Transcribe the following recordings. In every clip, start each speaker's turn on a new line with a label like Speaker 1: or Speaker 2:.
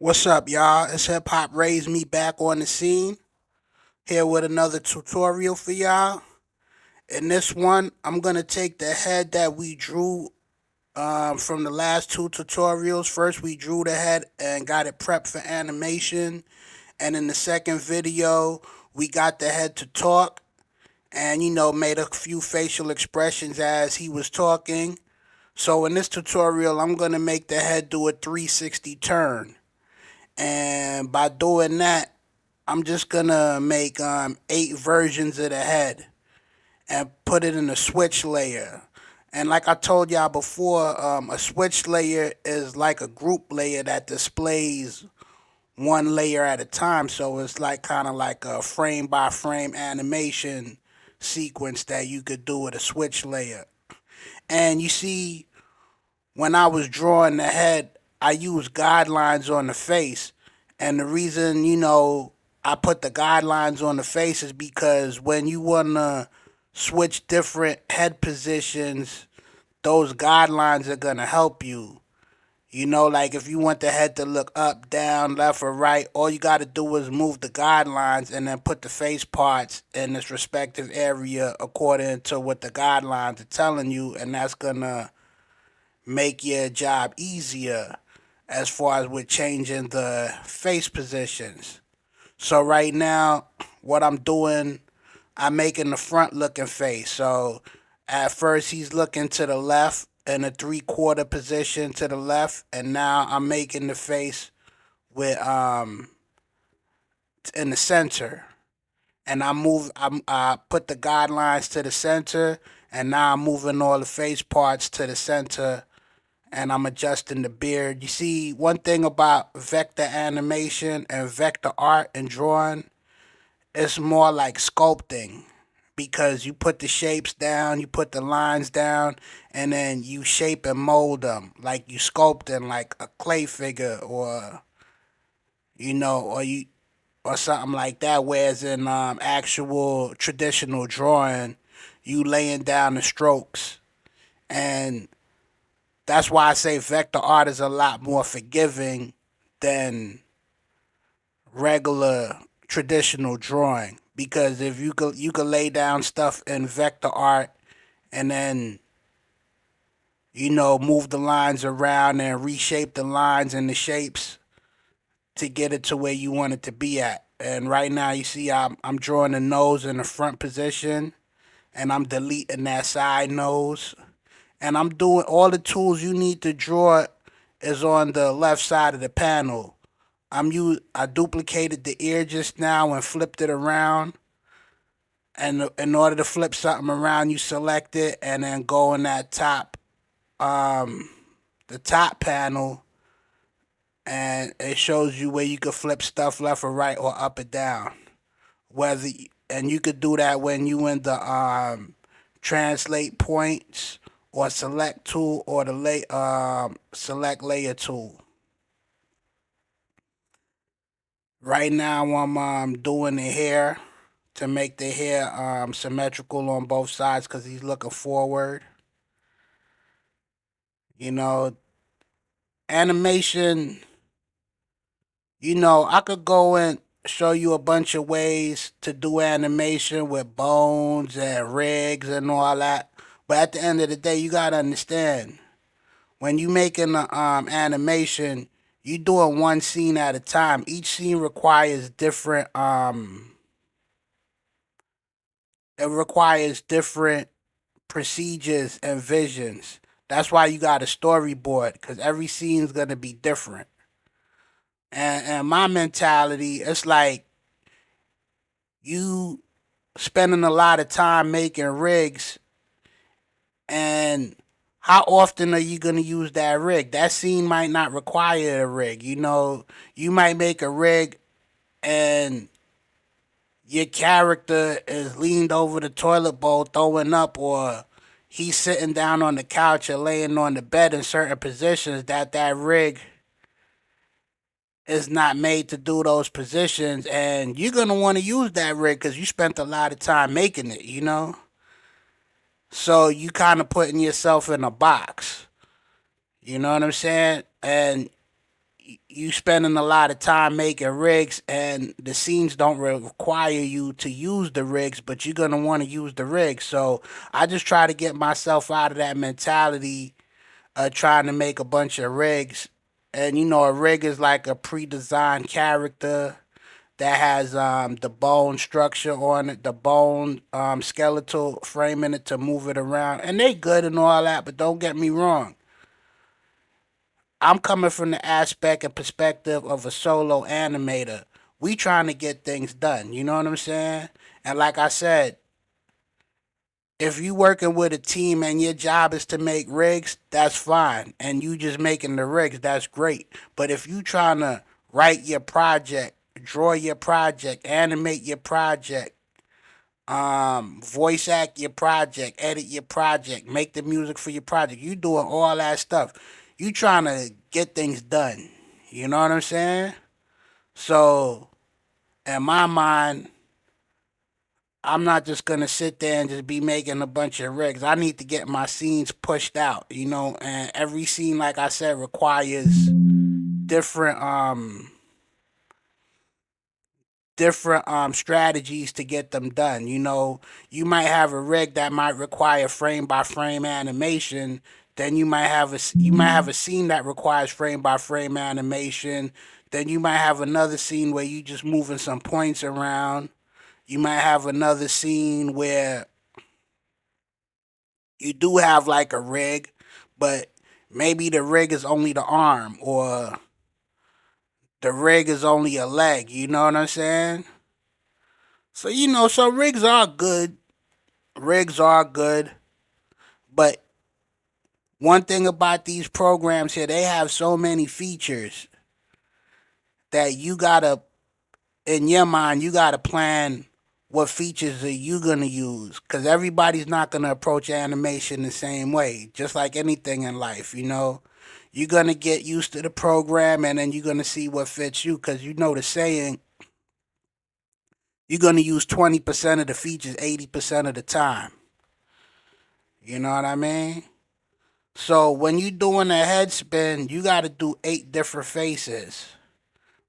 Speaker 1: What's up, y'all? It's Hip Hop Raised Me back on the scene. Here with another tutorial for y'all. In this one, I'm gonna take the head that we drew from the last two tutorials. First, we drew the head and got it prepped for animation. And in the second video, we got the head to talk and, made a few facial expressions as he was talking. So in this tutorial, I'm gonna make the head do a 360 turn. And by doing that, I'm just gonna make 8 versions of the head and put it in a switch layer. And like I told y'all before, a switch layer is like a group layer that displays one layer at a time. So it's like kind of like a frame by frame animation sequence that you could do with a switch layer. And you see, when I was drawing the head, I used guidelines on the face. And the reason, I put the guidelines on the face is because when you want to switch different head positions, those guidelines are going to help you. Like if you want the head to look up, down, left, or right, all you got to do is move the guidelines and then put the face parts in its respective area according to what the guidelines are telling you. And that's going to make your job easier as far as with changing the face positions. So right now, what I'm doing, I'm making the front looking face. So at first he's looking to the left in a 3/4 position to the left, and now I'm making the face with in the center. And I put the guidelines to the center, and now I'm moving all the face parts to the center and I'm adjusting the beard. You see, one thing about vector animation and vector art and drawing, it's more like sculpting because you put the shapes down, you put the lines down, and then you shape and mold them like you sculpting like a clay figure or or you or something like that. Whereas in actual traditional drawing, you laying down the strokes and that's why I say vector art is a lot more forgiving than regular traditional drawing because if you could lay down stuff in vector art and then move the lines around and reshape the lines and the shapes to get it to where you want it to be at. And right now you see I'm drawing the nose in the front position and I'm deleting that side nose and I'm doing all the tools you need to draw is on the left side of the panel. I duplicated the ear just now and flipped it around. And in order to flip something around, you select it and then go in that um, the top panel, and it shows you where you can flip stuff left or right or up or down. Whether and you could do that when you in the translate points or select tool or the select layer tool. Right now I'm doing the hair to make the hair symmetrical on both sides because he's looking forward. You know, animation, I could go and show you a bunch of ways to do animation with bones and rigs and all that. But at the end of the day, you gotta understand when you making the animation, you doing one scene at a time. Each scene requires different it requires different procedures and visions. That's why you got a storyboard because every scene's gonna be different. And my mentality, it's like you spending a lot of time making rigs, and how often are you gonna use that rig? That scene might not require a rig. You might make a rig and your character is leaned over the toilet bowl throwing up or he's sitting down on the couch or laying on the bed in certain positions that rig is not made to do those positions and you're going to want to use that rig because you spent a lot of time making it. So you kind of putting yourself in a box. You know what I'm saying? And you spending a lot of time making rigs, and the scenes don't require you to use the rigs, but you're gonna want to use the rigs. So I just try to get myself out of that mentality of trying to make a bunch of rigs. And a rig is like a pre-designed character that has the bone structure on it, the bone skeletal frame in it to move it around, and they good and all that. But don't get me wrong, I'm coming from the aspect and perspective of a solo animator. We trying to get things done. You know what I'm saying? And like I said, if you working with a team and your job is to make rigs, that's fine. And you just making the rigs, that's great. But if you trying to write your project, draw your project, animate your project, voice act your project, edit your project, make the music for your project, you doing all that stuff. You trying to get things done. You know what I'm saying? So in my mind, I'm not just gonna sit there and just be making a bunch of rigs. I need to get my scenes pushed out, and every scene, like I said, requires different strategies to get them done. You might have a rig that might require frame by frame animation. Then you might have a scene that requires frame by frame animation. Then you might have another scene where you just moving some points around. You might have another scene where you do have like a rig, but maybe the rig is only the arm, or the rig is only a leg. You know what I'm saying? So so rigs are good. Rigs are good, but one thing about these programs here, they have so many features that you gotta, in your mind, you gotta plan what features are you gonna use, because everybody's not gonna approach animation the same way. Just like anything in life, you're gonna get used to the program, and then you're gonna see what fits you, because the saying, you're gonna use 20% of the features 80% of the time. You know what I mean? So when you doing a head spin, you got to do 8 different faces.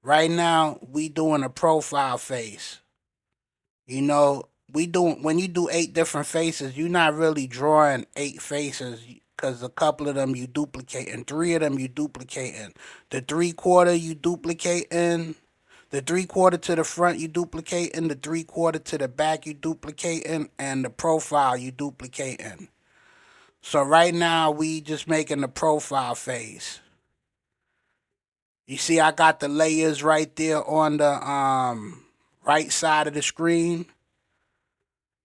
Speaker 1: Right now, we doing a profile face. We doing, when you do 8 different faces, you're not really drawing 8 faces, because a couple of them you duplicating, 3 of them you duplicating, the 3/4 you duplicating, the 3/4 to the front you duplicating, the 3/4 to the back you duplicating, and the profile you duplicating. So right now we just making the profile face. You see, I got the layers right there on the right side of the screen,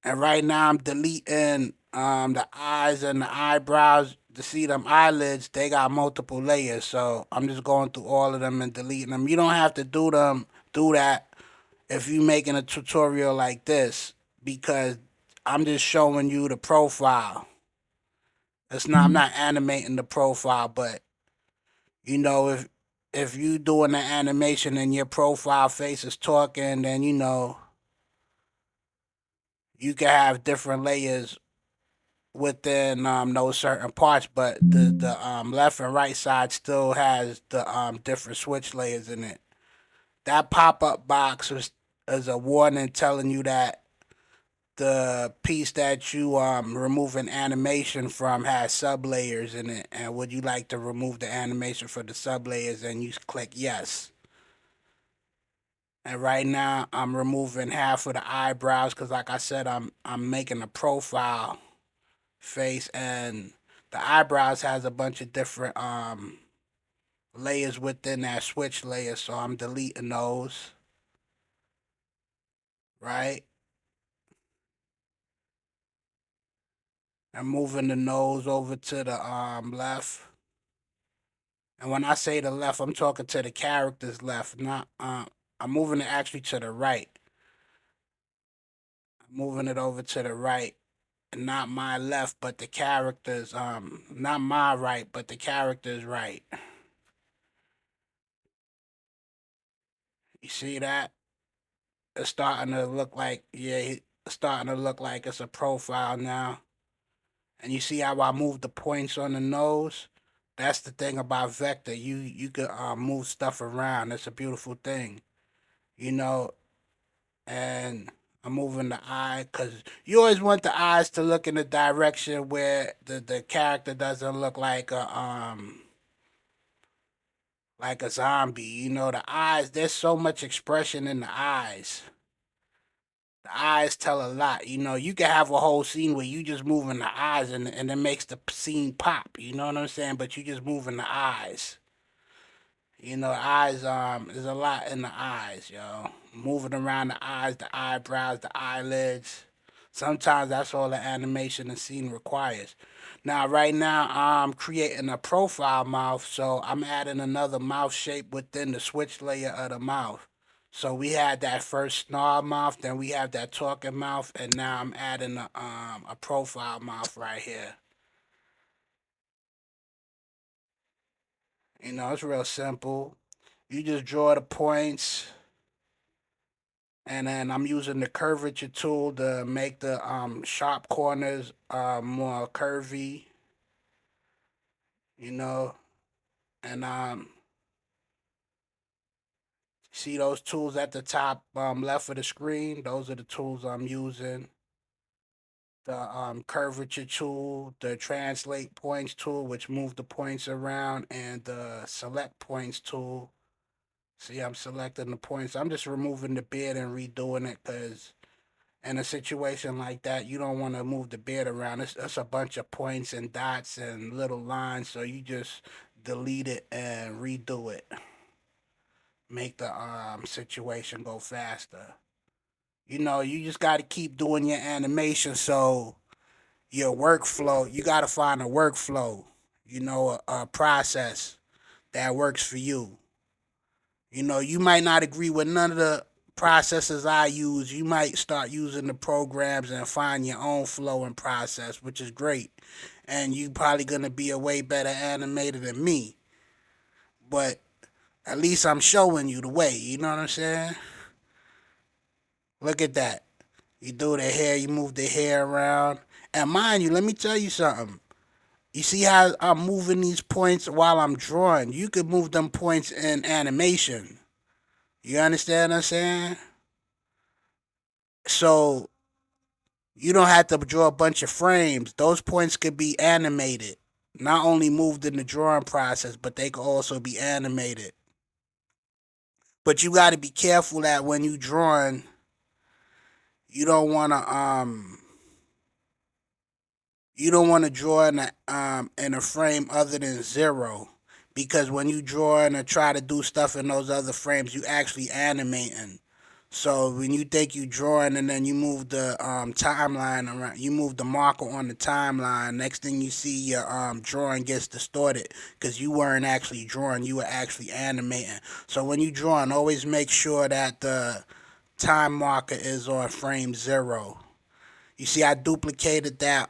Speaker 1: and right now I'm deleting the eyes and the eyebrows. To see them eyelids, they got multiple layers, so I'm just going through all of them and deleting them. You don't have to do that if you making a tutorial like this, because I'm just showing you the profile. I'm not animating the profile, but if you doing the animation and your profile face is talking, then you can have different layers within those certain parts, but the left and right side still has the different switch layers in it. That pop up box is a warning telling you that the piece that you removing animation from has sub layers in it, and would you like to remove the animation for the sub layers? And you click yes. And right now I'm removing half of the eyebrows, because like I said, I'm making a profile face, and the eyebrows has a bunch of different layers within that switch layer, so I'm deleting those, right? And moving the nose over to the left. And when I say the left, I'm talking to the character's left, not I'm moving it actually to the right. I'm moving it over to the right, and not my left, but the character's not my right, but the character's right. You see that? It's starting to look like, yeah, it's starting to look like it's a profile now. And you see how I moved the points on the nose? That's the thing about vector. You can move stuff around. It's a beautiful thing, you know. And I'm moving the eye because you always want the eyes to look in the direction where the character doesn't look like a zombie. You know, the eyes. There's so much expression in the eyes. The eyes tell a lot. You know, you can have a whole scene where you just moving the eyes and it makes the scene pop. You know what I'm saying? But you just moving the eyes. You know, eyes, there's a lot in the eyes, yo. Moving around the eyes, the eyebrows, the eyelids. Sometimes that's all the animation and scene requires. Now, right now, I'm creating a profile mouth, so I'm adding another mouth shape within the switch layer of the mouth. So we had that first snarl mouth, then we have that talking mouth, and now I'm adding a profile mouth right here. You know, it's real simple. You just draw the points, and then I'm using the curvature tool to make the sharp corners more curvy, you know. And see those tools at the top left of the screen? Those are the tools I'm using. The curvature tool, the translate points tool, which move the points around, and the select points tool. See, I'm selecting the points. I'm just removing the bed and redoing it because in a situation like that, you don't want to move the bed around. It's a bunch of points and dots and little lines, so you just delete it and redo it. Make the situation go faster. You know, you just got to keep doing your animation. So your workflow, you got to find a workflow. You know, a process that works for you. You know, you might not agree with none of the processes I use. You might start using the programs and find your own flow and process, which is great. And you probably gonna be a way better animator than me. But at least I'm showing you the way. You know what I'm saying? Look at that. You do the hair, you move the hair around. And mind you, let me tell you something. You see how I'm moving these points while I'm drawing? You could move them points in animation. You understand what I'm saying? So you don't have to draw a bunch of frames. Those points could be animated. Not only moved in the drawing process, but they could also be animated. But you got to be careful that when you drawing, you don't want to you don't want to draw in a frame other than zero, because when you draw and try to do stuff in those other frames, you actually animating. So when you think you drawing and then you move the timeline around, you move the marker on the timeline. Next thing you see, your drawing gets distorted because you weren't actually drawing; you were actually animating. So when you drawing, always make sure that the time marker is on frame zero. You see, I duplicated that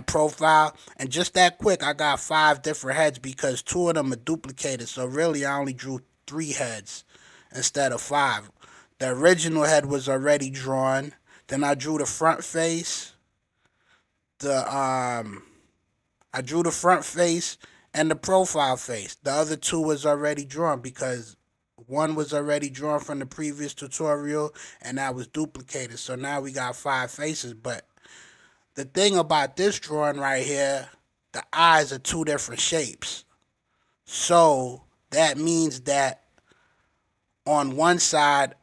Speaker 1: profile, and just that quick, I got 5 different heads because 2 of them are duplicated. So really, I only drew 3 heads instead of 5. The original head was already drawn. Then I drew the front face. The I drew the front face and the profile face. The other 2 was already drawn because one was already drawn from the previous tutorial and that was duplicated. So now we got 5 faces. But the thing about this drawing right here, the eyes are 2 different shapes. So that means that on one side,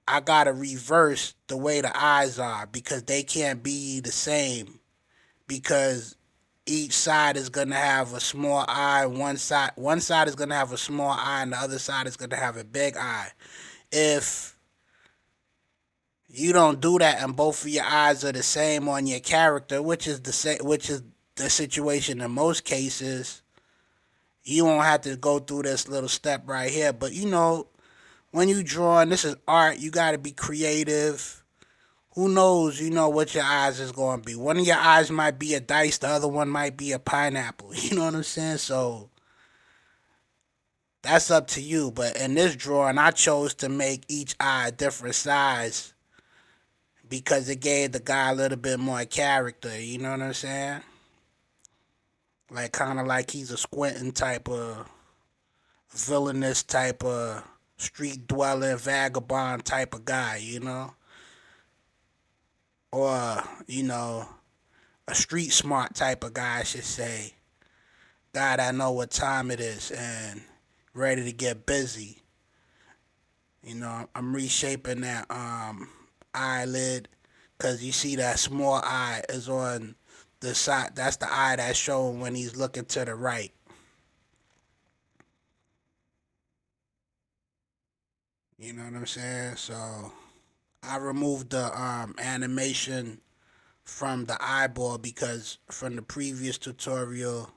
Speaker 1: I gotta reverse the way the eyes are because they can't be the same, because each side is gonna have a small eye. One side is gonna have a small eye and the other side is gonna have a big eye. If you don't do that and both of your eyes are the same on your character, which is the situation in most cases, you won't have to go through this little step right here. But you know, when you drawing, this is art. You got to be creative. Who knows? You know what your eyes is going to be. One of your eyes might be a dice. The other one might be a pineapple. You know what I'm saying? So that's up to you. But in this drawing, I chose to make each eye a different size because it gave the guy a little bit more character. You know what I'm saying? like kind of like he's a squinting type of villainous type of street dwelling vagabond type of guy, or a street smart type of guy, I should say. Guy that know what time it is and ready to get busy. I'm reshaping that eyelid because you see that small eye is on the side. That's the eye that's showing when he's looking to the right. You know what I'm saying? So I removed the animation from the eyeball because from the previous tutorial,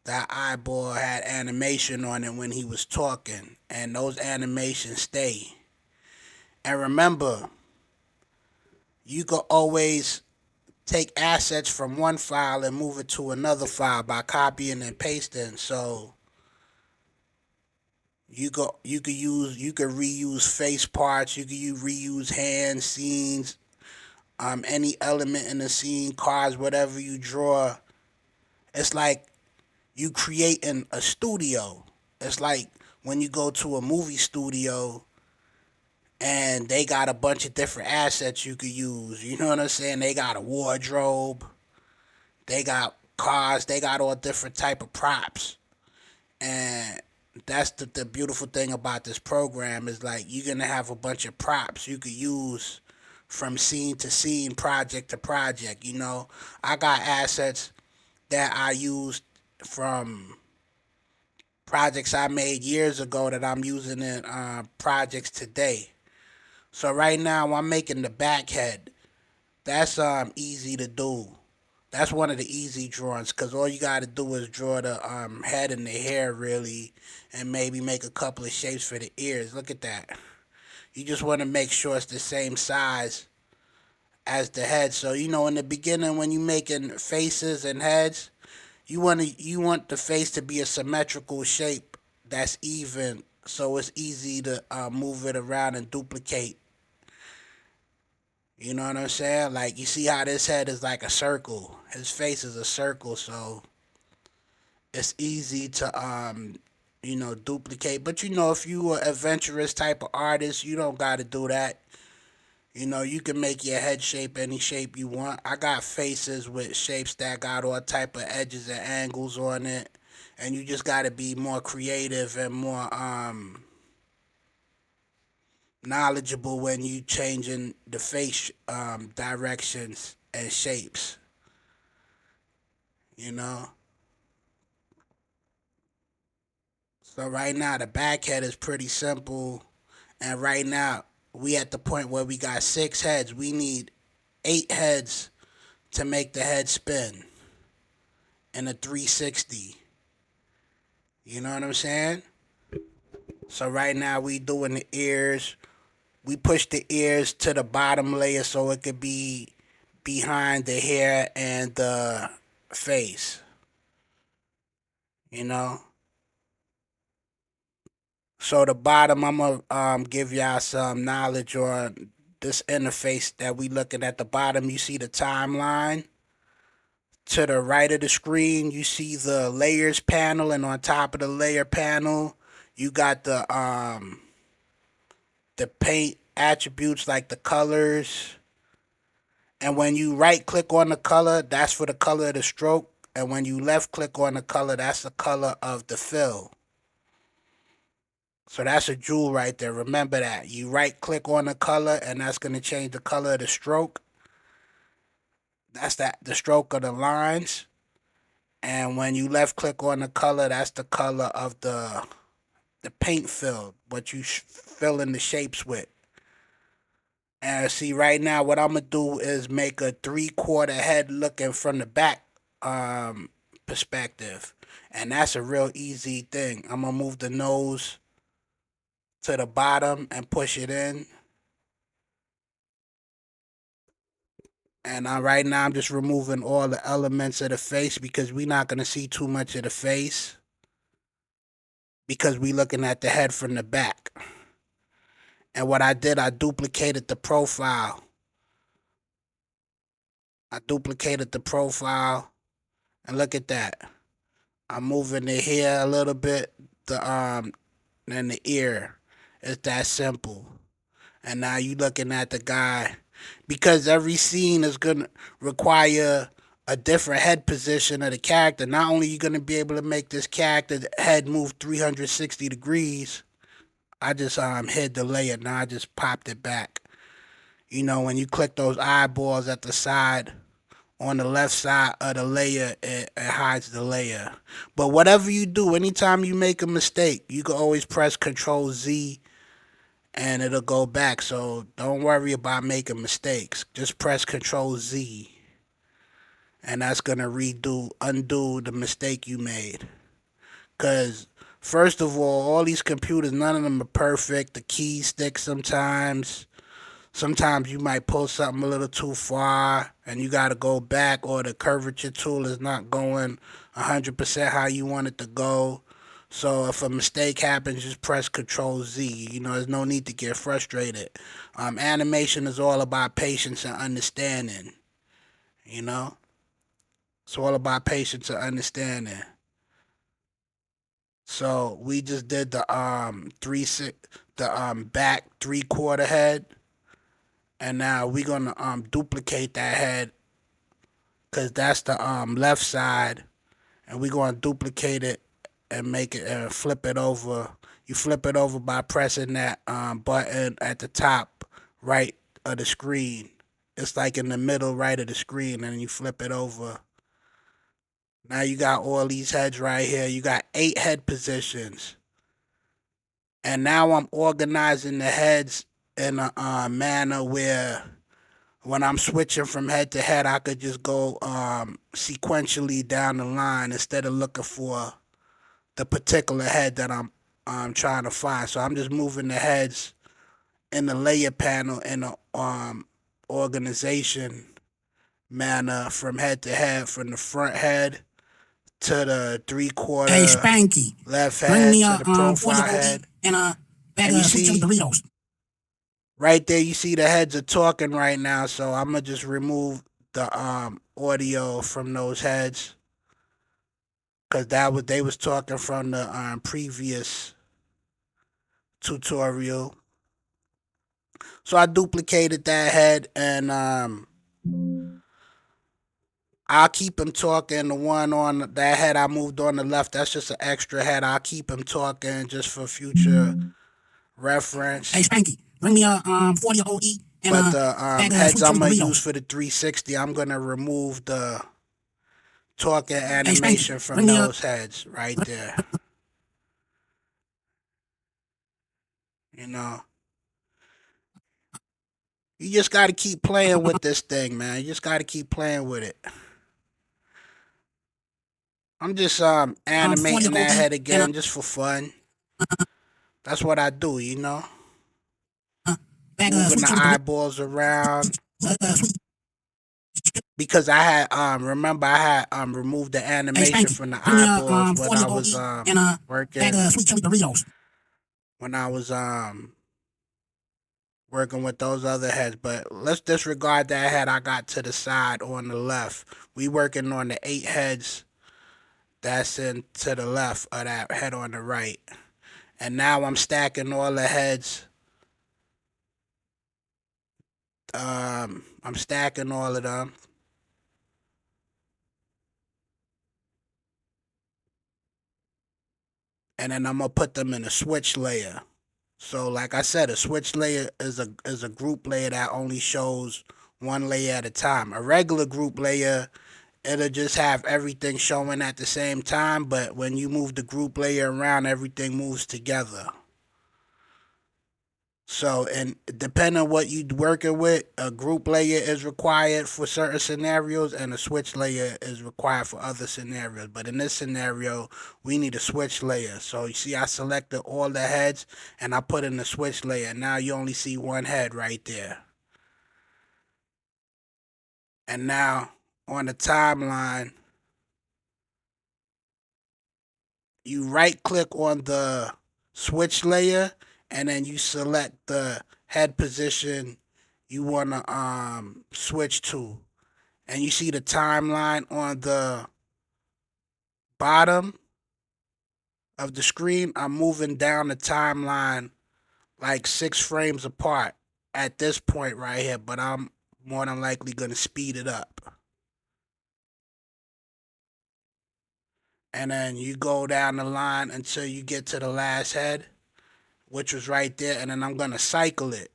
Speaker 1: that eyeball had animation on it when he was talking, and those animations stay. And remember, you could always take assets from one file and move it to another file by copying and pasting. So you could reuse face parts, you could reuse hands, scenes, any element in the scene, cars, whatever you draw. It's like you creating a studio. It's like when you go to a movie studio and they got a bunch of different assets you could use. You know what I'm saying? They got a wardrobe, they got cars, they got all different type of props. And that's the beautiful thing about this program is like you're gonna have a bunch of props you could use from scene to scene, project to project. I got assets that I used from projects I made years ago that I'm using in projects today. So right now I'm making the back head. That's easy to do. That's one of the easy drawings because all you got to do is draw the head and the hair really, and maybe make a couple of shapes for the ears. Look at that. You just want to make sure it's the same size as the head. So in the beginning when you making faces and heads, you want the face to be a symmetrical shape that's even, so it's easy to move it around and duplicate. You know what I'm saying? Like you see how this head is like a circle. His face is a circle, so it's easy to duplicate. But if you are adventurous type of artist, you don't got to do that. You can make your head shape any shape you want. I got faces with shapes that got all type of edges and angles on it, and you just got to be more creative and more knowledgeable when you changing the face directions and shapes. You know. So right now the back head is pretty simple, and right now we at the point where we got 6 heads. We need 8 heads to make the head spin in a 360. You know what I'm saying? So right now we doing the ears. We push the ears to the bottom layer so it could be behind the hair and the face. You know. So the bottom, I'm gonna give y'all some knowledge on this interface that we looking at. The bottom, you see the timeline. To the right of the screen, you see the layers panel, and on top of the layer panel, you got the paint attributes like the colors. And when you right click on the color, that's for the color of the stroke. And when you left click on the color, that's the color of the fill. So that's a jewel right there. Remember that. You right click on the color and that's going to change the color of the stroke. That's the stroke of the lines. And when you left click on the color, that's the color of the paint fill, what you fill in the shapes with. And see, right now, what I'm gonna do is make a 3/4 head looking from the back perspective, and that's a real easy thing. I'm gonna move the nose to the bottom and push it in, and right now I'm just removing all the elements of the face because we're not gonna see too much of the face because we looking at the head from the back. And what I did, I duplicated the profile. I duplicated the profile And look at that. I'm moving the hair a little bit, and the ear. It's that simple. And now you looking at the guy, because every scene is gonna require a different head position of the character. Not only are you gonna be able to make this character head move 360 degrees. I just hid the layer. Now I just popped it back. When you click those eyeballs at the side, on the left side of the layer, it hides the layer. But whatever you do, anytime you make a mistake, you can always press Control Z and it'll go back. So don't worry about making mistakes. Just press Control Z, and that's gonna undo the mistake you made. Cause first of all these computers, none of them are perfect. The keys stick sometimes. Sometimes you might pull something a little too far and you got to go back, or the curvature tool is not going 100% how you want it to go. So if a mistake happens, just press Control Z. There's no need to get frustrated. Animation is all about patience and understanding. You know, it's all about patience and understanding. So we just did the back 3/4 head, and now we're gonna duplicate that head, because that's the left side, and we're gonna duplicate it and make it and flip it over. You flip it over by pressing that button at the top right of the screen. It's like in the middle right of the screen, and you flip it over. Now you got all these heads right here. You got 8 head positions, and now I'm organizing the heads in a manner where when I'm switching from head to head, I could just go sequentially down the line instead of looking for the particular head that I'm trying to find. So I'm just moving the heads in the layer panel in the organization manner from head to head, from the front head to the 3/4
Speaker 2: Hey Spanky,
Speaker 1: left
Speaker 2: bring
Speaker 1: head
Speaker 2: me
Speaker 1: to
Speaker 2: a
Speaker 1: the
Speaker 2: 40
Speaker 1: profile
Speaker 2: OE
Speaker 1: head.
Speaker 2: and a bag
Speaker 1: And you
Speaker 2: of sweet chili
Speaker 1: see
Speaker 2: Doritos.
Speaker 1: right there, you see the heads are talking right now. So I'm gonna just remove the audio from those heads, because they was talking from the previous tutorial. So I duplicated that head, and I'll keep him talking. The one on that head I moved on the left, that's just an extra head. I'll keep him talking just for future reference.
Speaker 2: Hey Spanky, bring me a 40 OE and
Speaker 1: But
Speaker 2: a
Speaker 1: the
Speaker 2: bag of
Speaker 1: heads
Speaker 2: sweet
Speaker 1: I'm
Speaker 2: chili
Speaker 1: gonna use
Speaker 2: Doritos.
Speaker 1: for the 360, I'm gonna remove the talking
Speaker 2: Hey Spanky,
Speaker 1: animation from
Speaker 2: bring me a
Speaker 1: those heads right there. You know, you just got to keep playing with this thing, man. You just got to keep playing with it. I'm just
Speaker 2: 40
Speaker 1: animating that
Speaker 2: OE
Speaker 1: head
Speaker 2: and
Speaker 1: again just for fun. That's what I do.
Speaker 2: a bag of
Speaker 1: Moving
Speaker 2: sweet
Speaker 1: the
Speaker 2: chili
Speaker 1: eyeballs around,
Speaker 2: Doritos.
Speaker 1: because I had remember I had removed the
Speaker 2: Hey
Speaker 1: animation
Speaker 2: Spanky,
Speaker 1: from the
Speaker 2: bring me a
Speaker 1: eyeballs when
Speaker 2: 40
Speaker 1: I was
Speaker 2: OE and a bag
Speaker 1: working
Speaker 2: of sweet chili Doritos.
Speaker 1: when I was working with those other heads. But let's disregard that head I got to the side on the left. We working on the 8 heads that's in to the left of that head on the right. And now I'm stacking all the heads. I'm stacking all of them. And then I'm gonna put them in a switch layer. So like I said, a switch layer is a group layer that only shows one layer at a time. A regular group layer, it'll just have everything showing at the same time, but when you move the group layer around, everything moves together. So, and depending on what you're working with, a group layer is required for certain scenarios, and a switch layer is required for other scenarios. But in this scenario, we need a switch layer. So you see, I selected all the heads, and I put in the switch layer. Now you only see one head right there. And now on the timeline, you right click on the switch layer, and then you select the head position you want to switch to. And you see the timeline on the bottom of the screen, I'm moving down the timeline like 6 frames apart at this point right here, but I'm more than likely going to speed it up. And then you go down the line until you get to the last head, which was right there, and then I'm going to cycle it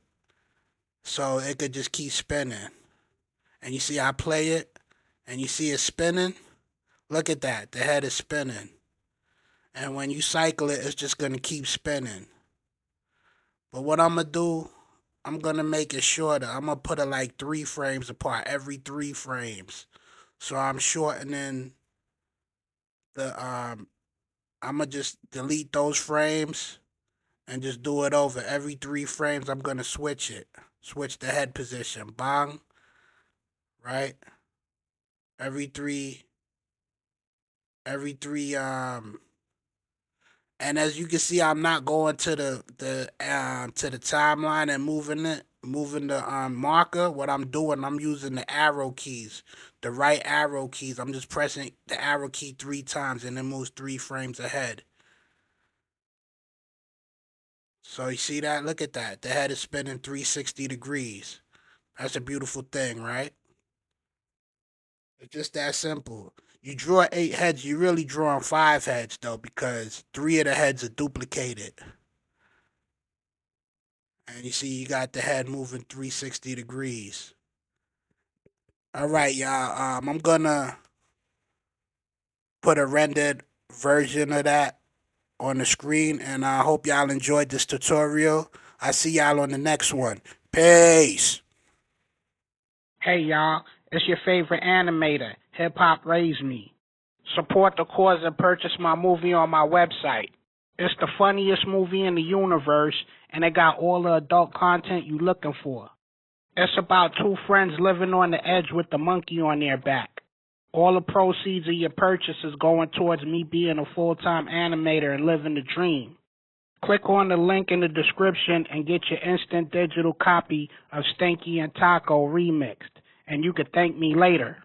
Speaker 1: so it could just keep spinning. And you see I play it, and you see it spinning. Look at that. The head is spinning. And when you cycle it, it's just going to keep spinning. But what I'm going to do, I'm going to make it shorter. I'm going to put it like 3 frames apart, every 3 frames. So I'm shortening the, I'm going to just delete those frames and just do it over. Every 3 frames, I'm going to switch it. Switch the head position. Bang. Right? Every three, and as you can see, I'm not going to the timeline and moving the marker. What I'm doing, I'm using the arrow keys, the right arrow keys. I'm just pressing the arrow key 3 times, and it moves 3 frames ahead. So you see that? Look at that. The head is spinning 360 degrees. That's a beautiful thing, right? It's just that simple. You draw 8 heads, you really drawing 5 heads though, because 3 of the heads are duplicated. And you see you got the head moving 360 degrees. All right, y'all. I'm gonna put a rendered version of that on the screen, and I hope y'all enjoyed this tutorial. I see y'all on the next one. Peace.
Speaker 3: Hey y'all, it's your favorite animator, Hip Hop Raised Me. Support the cause and purchase my movie on my website. It's the funniest movie in the universe, and it got all the adult content you looking for. It's about 2 friends living on the edge with the monkey on their back. All the proceeds of your purchase is going towards me being a full-time animator and living the dream. Click on the link in the description and get your instant digital copy of Stanky and Taco remixed, and you can thank me later.